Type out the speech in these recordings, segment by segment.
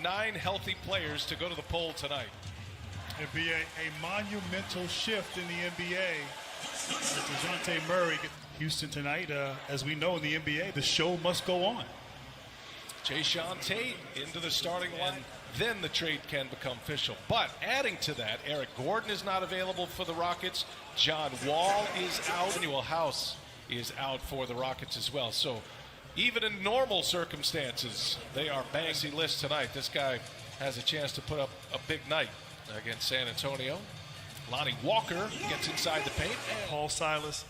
9 healthy players to go to the poll tonight. It'd be a monumental shift in the NBA. DeJounte Murray, Houston tonight, as we know in the NBA, the show must go on. Jayshawn Tate into the starting line. Then the trade can become official. But adding to that, Eric Gordon is not available for the Rockets. John Wall is out. Emmanuel House is out for the Rockets as well. So even in normal circumstances, they are banging list tonight. This guy has a chance to put up a big night against San Antonio. Lonnie Walker gets inside the paint. Paul Silas,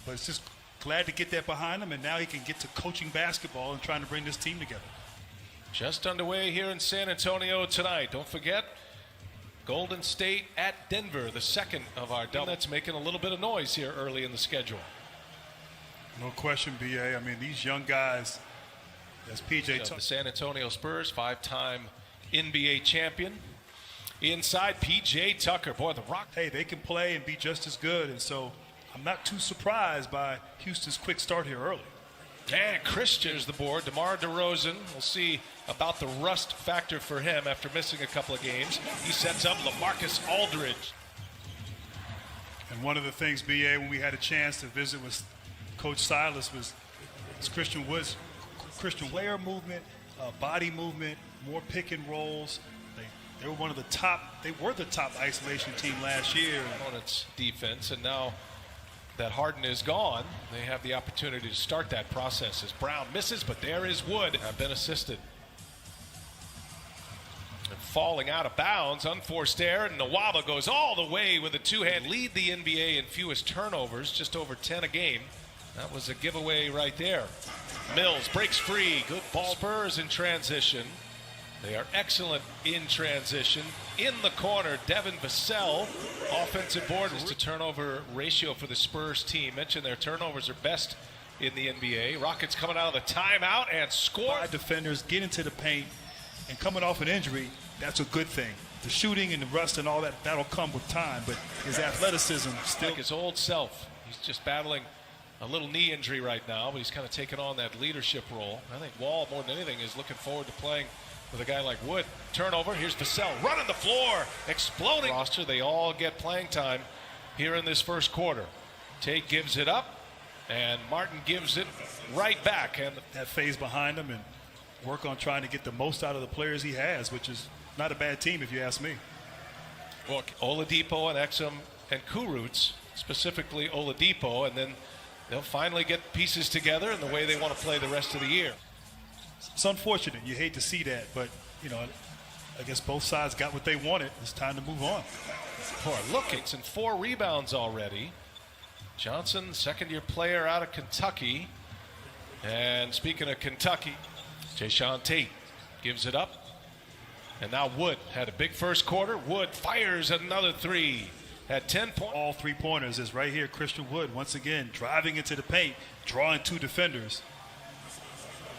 but it's just glad to get that behind him, and now he can get to coaching basketball and trying to bring this team together. Just underway here in San Antonio tonight. Don't forget, Golden State at Denver, the second of our double. That's making a little bit of noise here early in the schedule. No question, B.A. I mean, these young guys, as P.J. The San Antonio Spurs, 5-time NBA champion. Inside, P.J. Tucker. Boy, the Rock. Hey, they can play and be just as good, and so I'm not too surprised by Houston's quick start here early. And Christian's the board. DeMar DeRozan. We'll see about the rust factor for him after missing a couple of games. He sets up LaMarcus Aldridge. And one of the things, B.A., when we had a chance to visit with Coach Silas was Christian layer movement, body movement, more pick and rolls. They were one of the top. They were the top isolation team last year. Opponent's defense, and now that Harden is gone, they have the opportunity to start that process as Brown misses, but there is Wood. Have been assisted. And falling out of bounds, unforced error, and Nwaba goes all the way with a two-hand. Lead the NBA in fewest turnovers, just over 10 a game. That was a giveaway right there. Mills breaks free. Good ball. Spurs in transition. They are excellent in transition. In the corner, Devin Vassell, offensive board. Is to turnover ratio for the Spurs team. Mentioned their turnovers are best in the NBA. Rockets coming out of the timeout and score. 5 defenders get into the paint, and coming off an injury, that's a good thing. The shooting and the rust and all that, that'll come with time, but his athleticism still. Like his old self. He's just battling a little knee injury right now, but he's kind of taken on that leadership role. I think Wall, more than anything, is looking forward to playing with a guy like Wood. Turnover, here's Vassell running the floor, exploding. Roster, they all get playing time here in this first quarter. Tate gives it up, and Martin gives it right back. And that phase behind him and work on trying to get the most out of the players he has, which is not a bad team if you ask me. Well, Oladipo and Exum and Kurucs, specifically Oladipo, and then they'll finally get pieces together in the way they want to play the rest of the year. It's unfortunate. You hate to see that, but, you know, I guess both sides got what they wanted. It's time to move on. Boy, look, it's in 4 rebounds already. Johnson, second-year player out of Kentucky. And speaking of Kentucky, Jayshawn Tate gives it up. And now Wood had a big first quarter. Wood fires another 3. Had 10 points. All 3-pointers is right here. Christian Wood, once again, driving into the paint, drawing 2 defenders.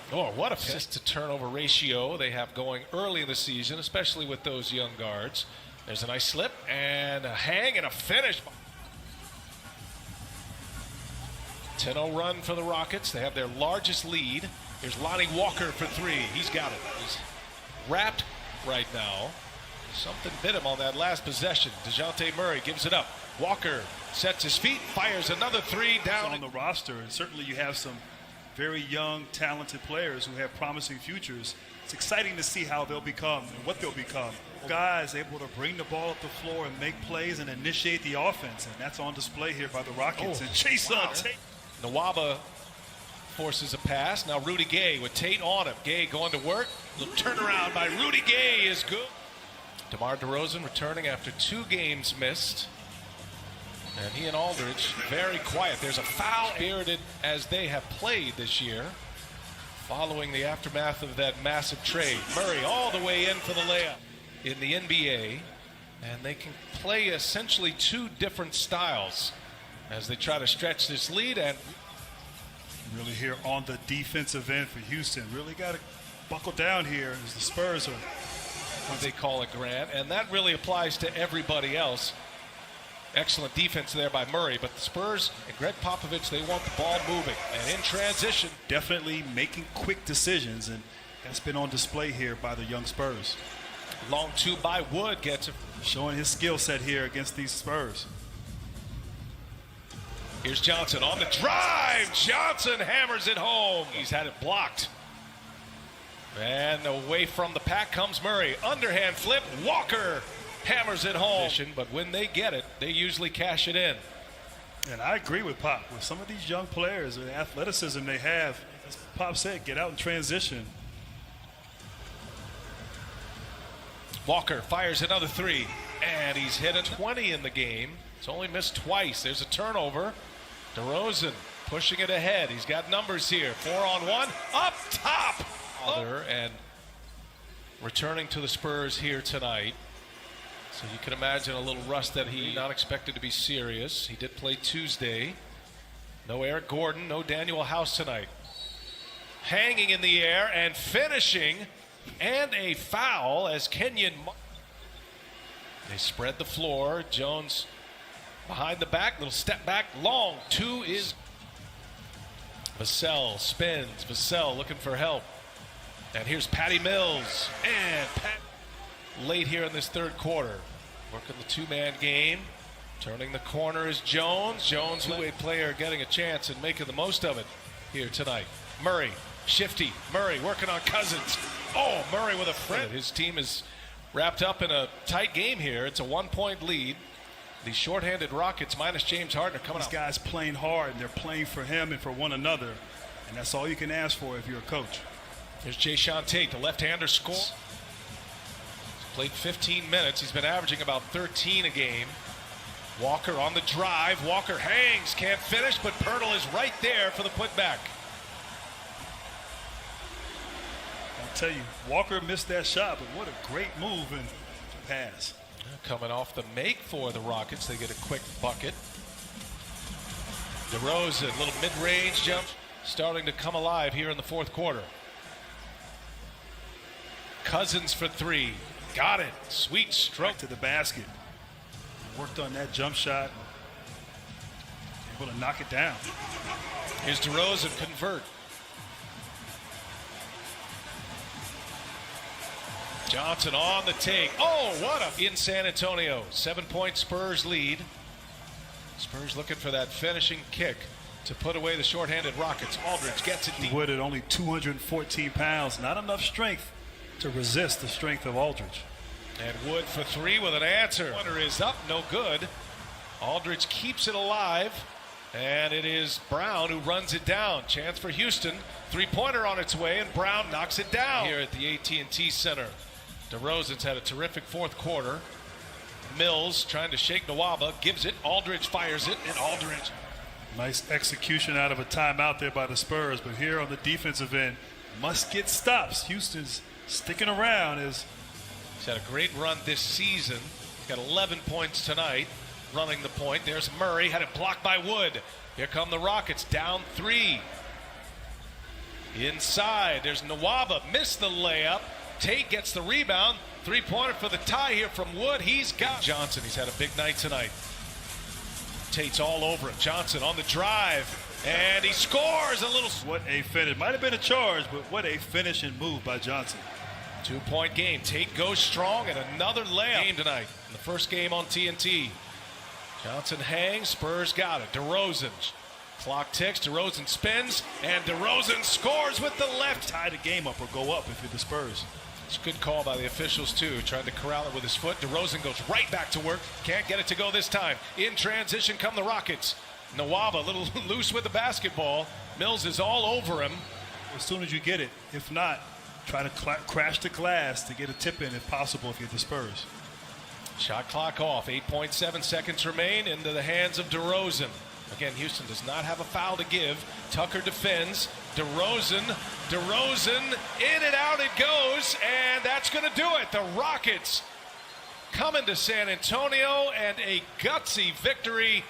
Oh, what assist to turnover ratio they have going early in the season, especially with those young guards. There's a nice slip and a hang and a finish. 10-0 run for the Rockets. They have their largest lead. Here's Lonnie Walker for 3. He's got it. He's wrapped right now. Something bit him on that last possession. DeJounte Murray gives it up. Walker sets his feet, fires another 3 down. On the roster, and certainly you have some very young, talented players who have promising futures. It's exciting to see how they'll become and what they'll become. Guys able to bring the ball up the floor and make plays and initiate the offense, and that's on display here by the Rockets. And Jayshawn Tate. Nwaba forces a pass. Now Rudy Gay with Tate on him. Gay going to work. Little turnaround by Rudy Gay is good. DeMar DeRozan returning after 2 games missed. And he and Aldridge very quiet. There's a foul. Spirited as they have played this year following the aftermath of that massive trade. Murray all the way in for the layup in the NBA. And they can play essentially 2 different styles as they try to stretch this lead. And really here on the defensive end for Houston. Really got to buckle down here as the Spurs are. What they call it, Grant. And that really applies to everybody else. Excellent defense there by Murray, but the Spurs and Greg Popovich, they want the ball moving and in transition. Definitely making quick decisions, and That's been on display here by the young Spurs. Long two by Wood gets it. Showing his skill set here against these Spurs. Here's Johnson on the drive. Johnson hammers it home. He's had it blocked. And away from the pack comes Murray. Underhand flip. Walker hammers it home. But when they get it, they usually cash it in. And I agree with Pop. With some of these young players, the athleticism they have, as Pop said, get out and transition. Walker fires another three. And he's hit a 20 in the game. He's only missed twice. There's a turnover. DeRozan pushing it ahead. He's got numbers here. 4-on-1. Up top. And returning to the Spurs here tonight. So you can imagine a little rust that he not expected to be serious. He did play Tuesday. No Eric Gordon, no Daniel House tonight. Hanging in the air and finishing, and a foul as Kenyon. They spread the floor. Jones behind the back, little step back, long. Two is Vassell spins. Vassell looking for help. And here's Patty Mills. And late here in this third quarter. Working the two-man game. Turning the corner is Jones. Jones, two-way player, getting a chance and making the most of it here tonight. Murray, shifty. Murray working on Cousins. Oh, Murray with a friend. His team is wrapped up in a tight game here. It's a 1-point lead. The shorthanded Rockets minus James Harden are coming out. These guys playing hard, and they're playing for him and for one another. And that's all you can ask for if you're a coach. Here's Jayshawn Tate, the left-hander score. He's played 15 minutes. He's been averaging about 13 a game. Walker on the drive. Walker hangs, can't finish, but Pirtle is right there for the putback. I'll tell you, Walker missed that shot, but what a great move and pass. Coming off the make for the Rockets, they get a quick bucket. DeRozan, little mid-range jump, starting to come alive here in the fourth quarter. Cousins for three. Got it. Sweet stroke to the basket. Worked on that jump shot. Able to knock it down. Here's DeRozan, convert. Johnson on the take. Oh, what a... In San Antonio. 7-point Spurs lead. Spurs looking for that finishing kick to put away the shorthanded Rockets. Aldridge gets it deep. Wood at only 214 pounds. Not enough strength to resist the strength of Aldridge. And Wood for three with an answer. Runner is up, no good. Aldridge keeps it alive. And it is Brown who runs it down. Chance for Houston. Three-pointer on its way, and Brown knocks it down here at the AT&T Center. DeRozan's had a terrific fourth quarter. Mills trying to shake Nwaba, gives it. Aldridge fires it, and Aldridge. Nice execution out of a timeout there by the Spurs, but here on the defensive end, must get stops. Houston's sticking around. He's had a great run this season. He's got 11 points tonight, running the point. There's Murray, had it blocked by Wood. Here come the Rockets, down three. Inside, there's Nwaba, missed the layup. Tate gets the rebound. Three-pointer for the tie here from Wood. He's got Johnson. He's had a big night tonight. Tate's all over him. Johnson on the drive, and he scores a little. What a finish. Might have been a charge, but what a finishing move by Johnson. 2-point game. Tate goes strong, and another layup game tonight in the first game on TNT. Johnson hangs. Spurs got it. DeRozan. Clock ticks. DeRozan spins, and DeRozan scores with the left. Tie the game up or go up if you're the Spurs. It's a good call by the officials, too. Trying to corral it with his foot. DeRozan goes right back to work. Can't get it to go this time. In transition come the Rockets. Nwaba a little loose with the basketball. Mills is all over him. As soon as you get it. If not, try to crash the glass to get a tip in if possible if you're the Spurs. Shot clock off. 8.7 seconds remain into the hands of DeRozan. Again, Houston does not have a foul to give. Tucker defends. DeRozan, in and out it goes, and that's going to do it. The Rockets coming to San Antonio, and a gutsy victory